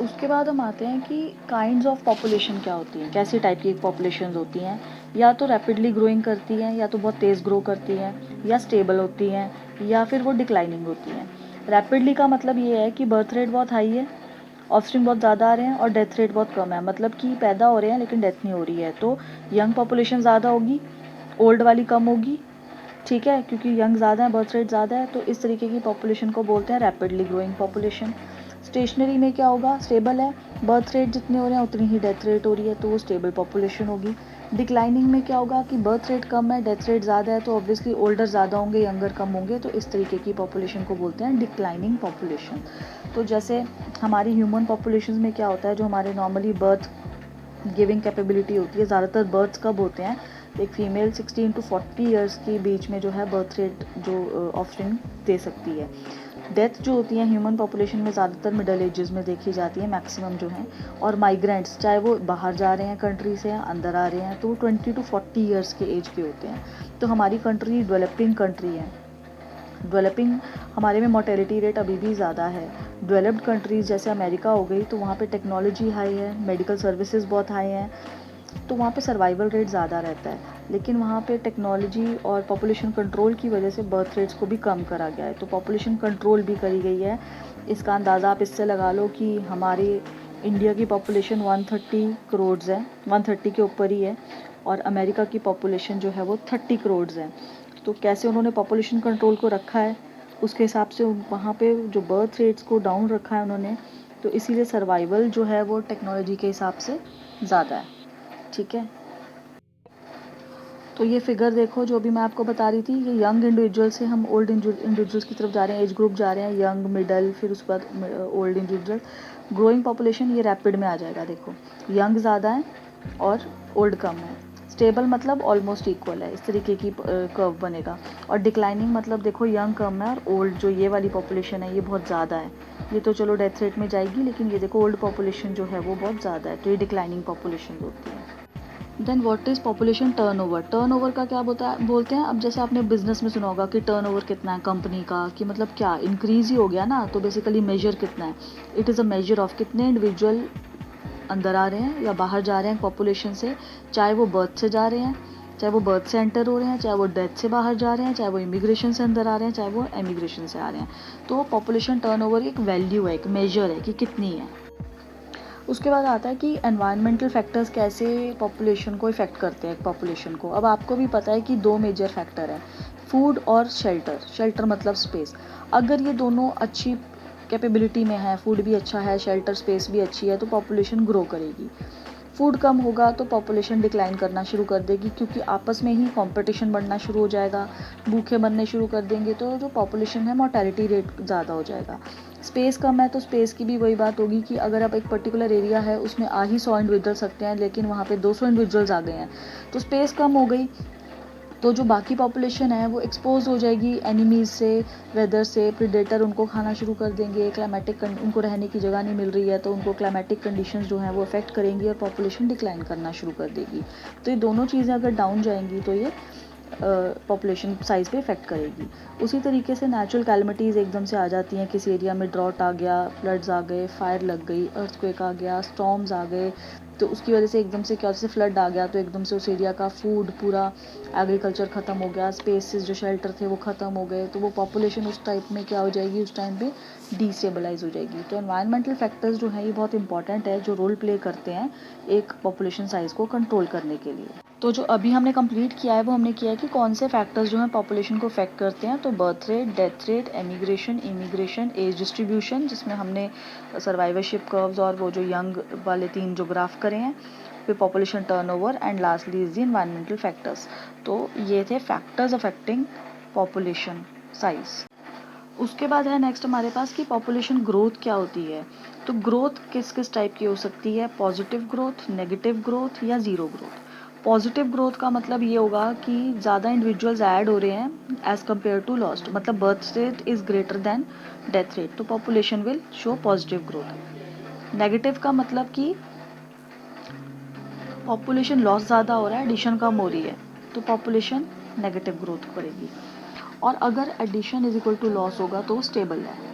उसके बाद हम आते हैं कि काइंड्स ऑफ पॉपुलेशन क्या होती हैं, कैसी टाइप की पॉपुलेशंस होती हैं। या तो रैपिडली ग्रोइंग करती हैं, या तो बहुत तेज़ ग्रो करती हैं, या स्टेबल होती हैं, या फिर वो डिक्लाइनिंग होती हैं। रैपिडली का मतलब ये है कि बर्थ रेट बहुत हाई है, ऑफस्प्रिंग बहुत ज़्यादा आ रहे हैं, और डेथ रेट बहुत कम है, मतलब कि पैदा हो रहे हैं लेकिन डेथ नहीं हो रही है। तो यंग पॉपुलेशन ज़्यादा होगी, ओल्ड वाली कम होगी, ठीक है, क्योंकि यंग ज़्यादा है, बर्थ रेट ज़्यादा है। तो इस तरीके की पॉपुलेशन को बोलते हैं रैपिडली ग्रोइंग पॉपुलेशन। स्टेशनरी में क्या होगा, स्टेबल है, बर्थ रेट जितने हो रहे हैं उतनी ही डेथ रेट हो रही है, तो वो स्टेबल पॉपुलेशन होगी। डिक्लाइनिंग में क्या होगा कि बर्थ रेट कम है, डेथ रेट ज़्यादा है, तो ऑब्वियसली ओल्डर ज़्यादा होंगे, यंगर कम होंगे, तो इस तरीके की पॉपुलेशन को बोलते हैं डिक्लाइनिंग पॉपुलेशन। तो जैसे हमारी ह्यूमन पॉपुलेशन में क्या होता है, जो हमारे नॉर्मली बर्थ गिविंग कैपेबिलिटी होती है, ज़्यादातर बर्थ्स कब होते हैं, एक फीमेल 16 to 40 ईयर्स के बीच में जो है बर्थ रेट जो ऑफस्प्रिंग दे सकती है। डेथ जो होती है ह्यूमन पॉपुलेशन में ज़्यादातर मिडल एजेस में देखी जाती है, मैक्सिमम जो है। और माइग्रेंट्स, चाहे वो बाहर जा रहे हैं कंट्री से या अंदर आ रहे हैं, तो वो 20 to 40 ईयर्स के एज के होते हैं। तो हमारी कंट्री डेवलपिंग कंट्री है, डेवलपिंग हमारे में मोर्टेलिटी रेट अभी भी ज़्यादा है। डेवलप्ड कंट्रीज़ जैसे अमेरिका हो गई, तो वहाँ पे टेक्नोलॉजी हाई है, मेडिकल सर्विसेज बहुत हाई हैं, तो वहाँ पे सर्वाइवल रेट ज़्यादा रहता है। लेकिन वहाँ पे टेक्नोलॉजी और पॉपुलेशन कंट्रोल की वजह से बर्थ रेट्स को भी कम करा गया है, तो पॉपुलेशन कंट्रोल भी करी गई है। इसका अंदाज़ा आप इससे लगा लो कि हमारे इंडिया की पॉपुलेशन 130 करोड़ है, 130 के ऊपर ही है, और अमेरिका की पॉपुलेशन जो है वो 30 करोड़ है। तो कैसे उन्होंने पॉपुलेशन कंट्रोल को रखा है, उसके हिसाब से वहाँ पे जो बर्थ रेट्स को डाउन रखा है उन्होंने, तो इसीलिए सर्वाइवल जो है वो टेक्नोलॉजी के हिसाब से ज़्यादा है, ठीक है। तो ये फिगर देखो जो भी मैं आपको बता रही थी, ये यंग इंडिविजुअल से हम ओल्ड इंडिविजुअल्स की तरफ जा रहे हैं, एज ग्रुप जा रहे हैं, यंग, मिडल, फिर उसके बाद ओल्ड इंडिविजुअल। ग्रोइंग पॉपुलेशन ये रैपिड में आ जाएगा, देखो यंग ज़्यादा है और ओल्ड कम है। स्टेबल मतलब ऑलमोस्ट इक्वल है, इस तरीके की कर्व बनेगा। और डिक्लाइनिंग मतलब देखो यंग कम है और ओल्ड जो ये वाली पॉपुलेशन है ये बहुत ज़्यादा है। ये तो चलो डेथ रेट में जाएगी, लेकिन ये देखो ओल्ड पॉपुलेशन जो है वो बहुत ज़्यादा है, तो ये डिक्लाइनिंग पॉपुलेशन होती है। Then what is population turnover. Turnover का क्या बोलते हैं, अब जैसे आपने बिजनेस में सुना होगा कि टर्नओवर कितना है कंपनी का, कि मतलब क्या इंक्रीज ही हो गया ना, तो बेसिकली मेजर कितना है, it is a measure of कितने इंडिविजुअल अंदर आ रहे हैं या बाहर जा रहे हैं पॉपुलेशन से, चाहे वो बर्थ से जा रहे हैं, चाहे वो बर्थ से एंटर हो रहे हैं, चाहे वो डेथ से बाहर जा रहे हैं, चाहे वो इमिग्रेशन से अंदर आ रहे हैं, चाहे वो एमिग्रेशन से आ रहे हैं। तो पॉपुलेशन टर्नओवर एक वैल्यू है, एक मेजर है कि कितनी है। उसके बाद आता है कि एनवायरमेंटल फैक्टर्स कैसे पॉपुलेशन को इफ़ेक्ट करते हैं पॉपुलेशन को। अब आपको भी पता है कि दो मेजर फैक्टर है, फूड और शेल्टर। शेल्टर मतलब स्पेस। अगर ये दोनों अच्छी कैपेबिलिटी में है, फूड भी अच्छा है, शेल्टर स्पेस भी अच्छी है, तो पॉपुलेशन ग्रो करेगी। फूड कम होगा तो पॉपुलेशन डिक्लाइन करना शुरू कर देगी, क्योंकि आपस में ही कंपटीशन बढ़ना शुरू हो जाएगा, भूखे मरने शुरू कर देंगे, तो जो पॉपुलेशन है मोर्टेलिटी रेट ज़्यादा हो जाएगा। स्पेस कम है तो स्पेस की भी वही बात होगी कि अगर आप एक पर्टिकुलर एरिया है उसमें आ ही 100 इंडिविजुअल सकते हैं, लेकिन वहाँ पे 200 इंडिविजुअल्स आ गए हैं, तो स्पेस कम हो गई, तो जो बाकी पॉपुलेशन है वो एक्सपोज हो जाएगी एनिमीज़ से, वेदर से, प्रीडेटर उनको खाना शुरू कर देंगे, क्लाइमेटिक उनको रहने की जगह नहीं मिल रही है, तो उनको क्लाइमेटिक कंडीशंस जो हैं वो अफेक्ट करेंगी और पॉपुलेशन डिक्लाइन करना शुरू कर देगी। तो ये दोनों चीज़ें अगर डाउन जाएंगी तो ये पॉपुलेशन साइज़ पे इफ़ेक्ट करेगी। उसी तरीके से नेचुरल कैलमिटीज़ एकदम से आ जाती हैं, किसी एरिया में ड्रॉट आ गया, फ्लड्स आ गए, फायर लग गई, अर्थक्वेक आ गया, स्टॉर्म्स आ गए, तो उसकी वजह से एकदम से क्या, जैसे फ्लड आ गया तो एकदम से उस एरिया का फूड, पूरा एग्रीकल्चर ख़त्म हो गया, स्पेसेस जो शेल्टर थे वो ख़त्म हो गए, तो वो पॉपुलेशन उस टाइप में क्या हो जाएगी, उस टाइम पे डिस्टेबलाइज हो जाएगी। तो एनवायरमेंटल फैक्टर्स जो हैं ये बहुत इंपॉर्टेंट है, जो रोल प्ले करते हैं एक पॉपुलेशन साइज़ को कंट्रोल करने के लिए। तो जो अभी हमने कंप्लीट किया है वो हमने किया है कि कौन से फैक्टर्स जो हैं पॉपुलेशन को अफेक्ट करते हैं। तो birth rate, death rate, emigration, immigration, age distribution, जिसमें हमने सर्वाइवरशिप कर्व्स और वो जो यंग वाले 3 जो ग्राफ करे हैं, फिर population turnover, and lastly is the environmental factors. तो ये थे फैक्टर्स अफेक्टिंग पॉपुलेशन साइज। उसके बाद है नेक्स्ट हमारे पास कि पॉपुलेशन ग्रोथ क्या होती है। तो ग्रोथ किस किस टाइप की हो सकती है, पॉजिटिव ग्रोथ, नेगेटिव ग्रोथ या ज़ीरो ग्रोथ। पॉजिटिव ग्रोथ का मतलब ये होगा कि ज़्यादा इंडिविजुअल्स ऐड हो रहे हैं एज़ कम्पेयर टू लॉस्ट, मतलब birth rate is greater than death rate, तो population will show positive growth. Negative का मतलब कि पॉपुलेशन लॉस ज़्यादा हो रहा है, एडिशन कम हो रही है, तो पॉपुलेशन नेगेटिव ग्रोथ करेगी। और अगर addition is equal to loss होगा तो स्टेबल है।